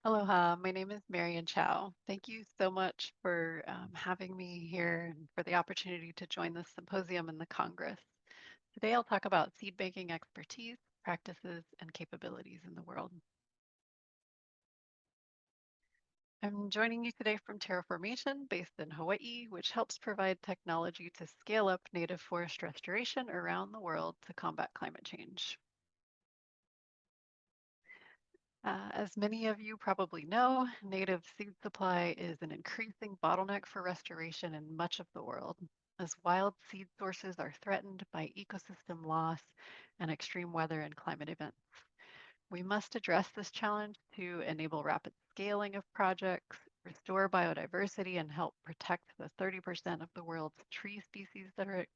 Aloha, my name is Marian Chau. Thank you so much for having me here and for the opportunity to join this symposium in the Congress. Today I'll talk about seed banking expertise, practices, and capabilities in the world. I'm joining you today from Terraformation, based in Hawaii, which helps provide technology to scale up native forest restoration around the world to combat climate change. As many of you probably know, native seed supply is an increasing bottleneck for restoration in much of the world, as wild seed sources are threatened by ecosystem loss and extreme weather and climate events. We must address this challenge to enable rapid scaling of projects, restore biodiversity, and help protect the 30% of the world's tree species that are at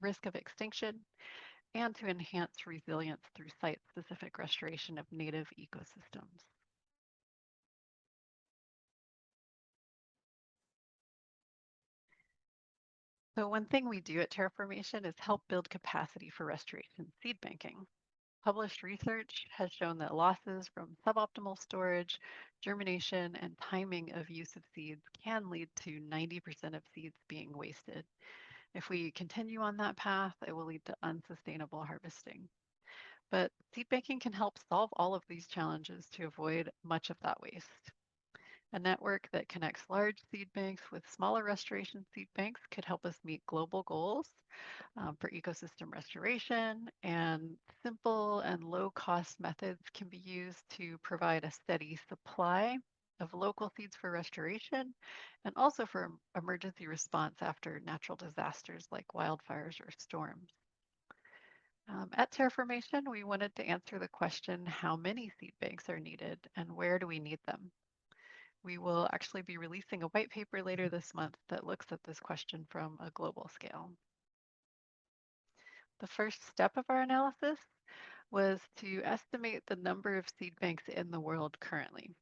risk of extinction, and to enhance resilience through site-specific restoration of native ecosystems. So one thing we do at Terraformation is help build capacity for restoration seed banking. Published research has shown that losses from suboptimal storage, germination, and timing of use of seeds can lead to 90% of seeds being wasted. If we continue on that path, it will lead to unsustainable harvesting. But seed banking can help solve all of these challenges to avoid much of that waste. A network that connects large seed banks with smaller restoration seed banks could help us meet global goals for ecosystem restoration, and simple and low cost methods can be used to provide a steady supply of local seeds for restoration and also for emergency response after natural disasters like wildfires or storms. At Terraformation, we wanted to answer the question, how many seed banks are needed and where do we need them? We will actually be releasing a white paper later this month that looks at this question from a global scale. The first step of our analysis was to estimate the number of seed banks in the world currently.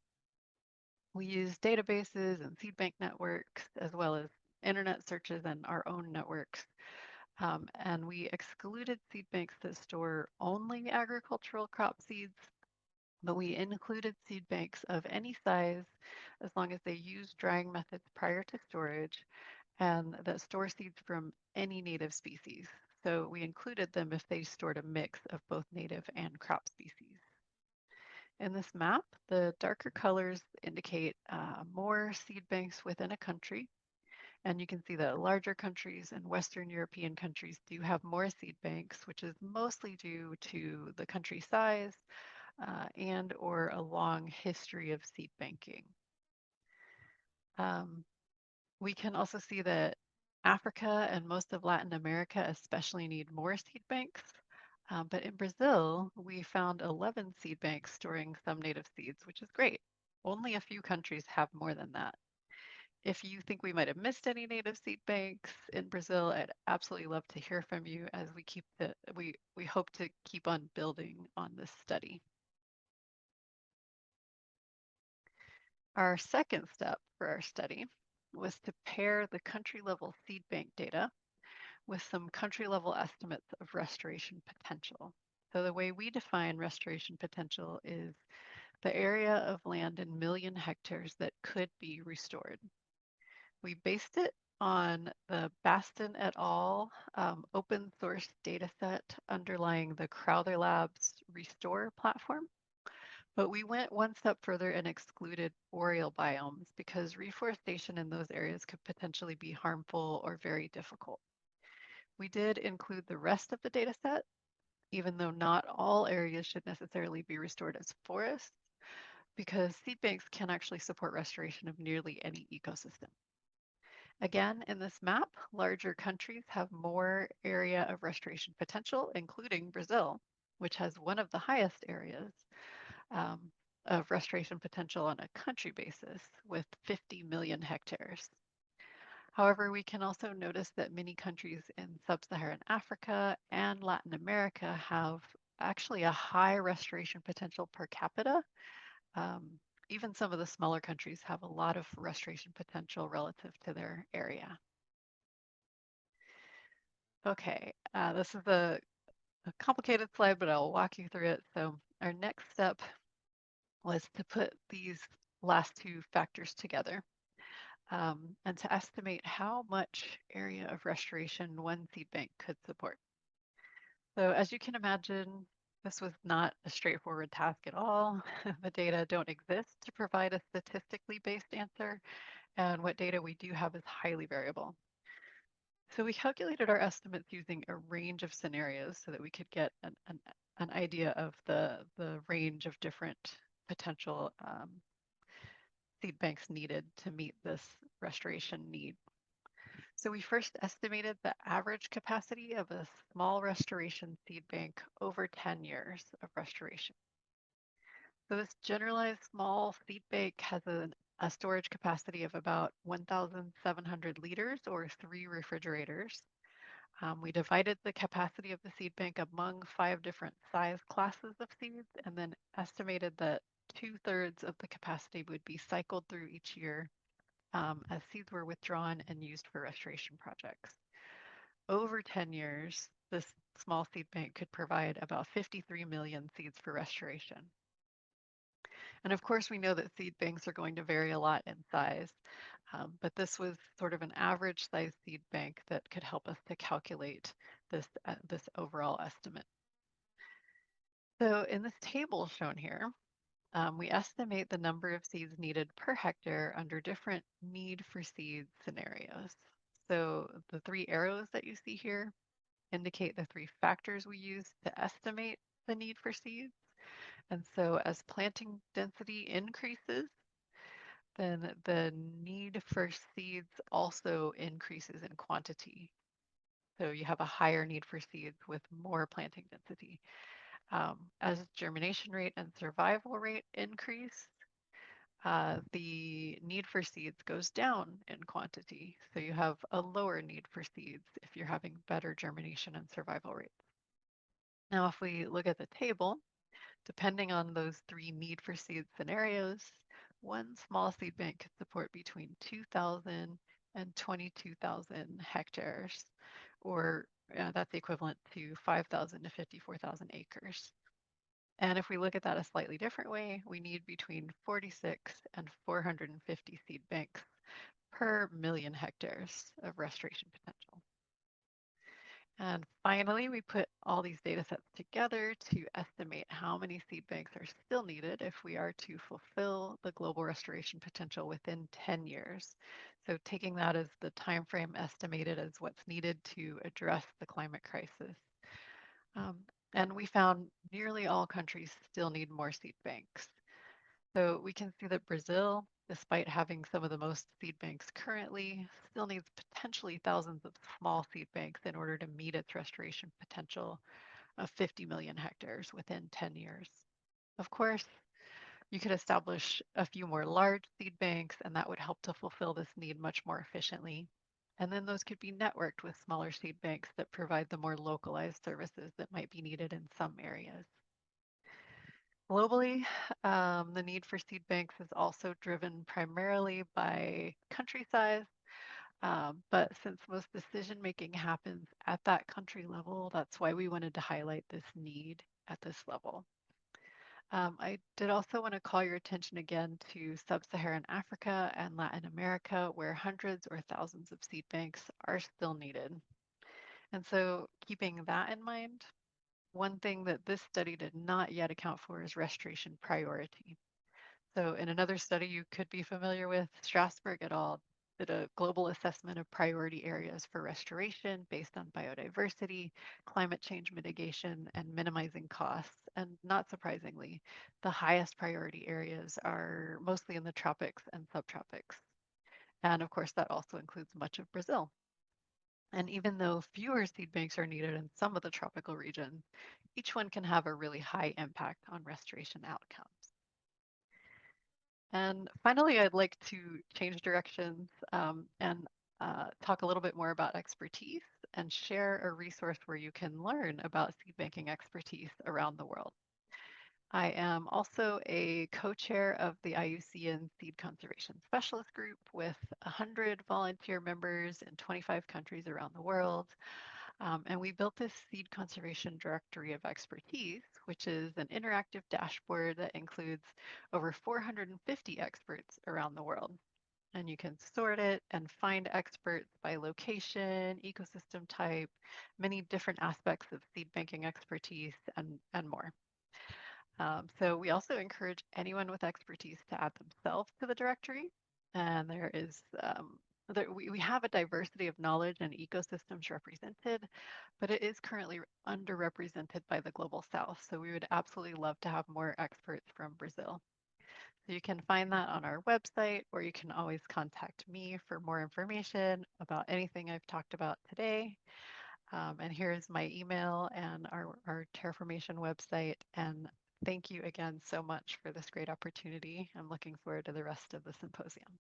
We used databases and seed bank networks, as well as internet searches and our own networks. And we excluded seed banks that store only agricultural crop seeds, but we included seed banks of any size as long as they use drying methods prior to storage and that store seeds from any native species. So we included them if they stored a mix of both native and crop species. In this map, the darker colors indicate more seed banks within a country. And you can see that larger countries and Western European countries do have more seed banks, which is mostly due to the country size and or a long history of seed banking. We can also see that Africa and most of Latin America especially need more seed banks. But in Brazil, we found 11 seed banks storing some native seeds, which is great. Only a few countries have more than that. If you think we might have missed any native seed banks in Brazil, I'd absolutely love to hear from you as we hope to keep on building on this study. Our second step for our study was to pair the country level seed bank data with some country level estimates of restoration potential. So the way we define restoration potential is the area of land in million hectares that could be restored. We based it on the Baston et al. Open source data set underlying the Crowther Labs Restore platform. But we went one step further and excluded boreal biomes because reforestation in those areas could potentially be harmful or very difficult. We did include the rest of the data set, even though not all areas should necessarily be restored as forests, because seed banks can actually support restoration of nearly any ecosystem. Again, in this map, larger countries have more area of restoration potential, including Brazil, which has one of the highest areas um, of restoration potential on a country basis with 50 million hectares. However, we can also notice that many countries in sub-Saharan Africa and Latin America have actually a high restoration potential per capita. Um, Even some of the smaller countries have a lot of restoration potential relative to their area. Okay, this is a complicated slide, but I'll walk you through it. So our next step was to put these last two factors together and to estimate how much area of restoration one seed bank could support. So as you can imagine, this was not a straightforward task at all. The data don't exist to provide a statistically based answer, and what data we do have is highly variable. So we calculated our estimates using a range of scenarios so that we could get an idea of the range of different potential seed banks needed to meet this restoration need. So we first estimated the average capacity of a small restoration seed bank over 10 years of restoration. So this generalized small seed bank has a storage capacity of about 1,700 liters or 3 refrigerators. We divided the capacity of the seed bank among 5 different size classes of seeds and then estimated that 2/3 of the capacity would be cycled through each year as seeds were withdrawn and used for restoration projects. Over 10 years, this small seed bank could provide about 53 million seeds for restoration. And of course, we know that seed banks are going to vary a lot in size, but this was sort of an average size seed bank that could help us to calculate this overall estimate. So in this table shown here, we estimate the number of seeds needed per hectare under different need for seeds scenarios. So the 3 arrows that you see here indicate the 3 factors we use to estimate the need for seeds. And so as planting density increases, then the need for seeds also increases in quantity. So you have a higher need for seeds with more planting density. As germination rate and survival rate increase, the need for seeds goes down in quantity. So you have a lower need for seeds if you're having better germination and survival rates. Now, if we look at the table, depending on those 3 need for seed scenarios, one small seed bank could support between 2,000 and 22,000 hectares, or that's equivalent to 5,000 to 54,000 acres. And if we look at that a slightly different way, we need between 46 and 450 seed banks per million hectares of restoration potential. And finally, we put all these data sets together to estimate how many seed banks are still needed if we are to fulfill the global restoration potential within 10 years. So taking that as the time frame estimated as what's needed to address the climate crisis. And we found nearly all countries still need more seed banks. So we can see that Brazil, despite having some of the most seed banks currently, still needs potentially thousands of small seed banks in order to meet its restoration potential of 50 million hectares within 10 years. Of course, you could establish a few more large seed banks, and that would help to fulfill this need much more efficiently. And then those could be networked with smaller seed banks that provide the more localized services that might be needed in some areas. Globally, the need for seed banks is also driven primarily by country size, but since most decision making happens at that country level, that's why we wanted to highlight this need at this level. I did also want to call your attention again to sub-Saharan Africa and Latin America, where hundreds or thousands of seed banks are still needed. And so keeping that in mind, one thing that this study did not yet account for is restoration priority. So in another study you could be familiar with, Strasberg et al. Did a global assessment of priority areas for restoration based on biodiversity, climate change mitigation, and minimizing costs. And not surprisingly, the highest priority areas are mostly in the tropics and subtropics. And of course, that also includes much of Brazil. And even though fewer seed banks are needed in some of the tropical regions, each one can have a really high impact on restoration outcomes. And finally, I'd like to change directions and talk a little bit more about expertise and share a resource where you can learn about seed banking expertise around the world. I am also a co-chair of the IUCN Seed Conservation Specialist Group with 100 volunteer members in 25 countries around the world. And we built this seed conservation directory of expertise which is an interactive dashboard that includes over 450 experts around the world. And you can sort it and find experts by location, ecosystem type, many different aspects of seed banking expertise, and more. So we also encourage anyone with expertise to add themselves to the directory. And we have a diversity of knowledge and ecosystems represented, but it is currently underrepresented by the Global South. So we would absolutely love to have more experts from Brazil. So you can find that on our website, or you can always contact me for more information about anything I've talked about today. And here's my email and our Terraformation website. And thank you again so much for this great opportunity. I'm looking forward to the rest of the symposium.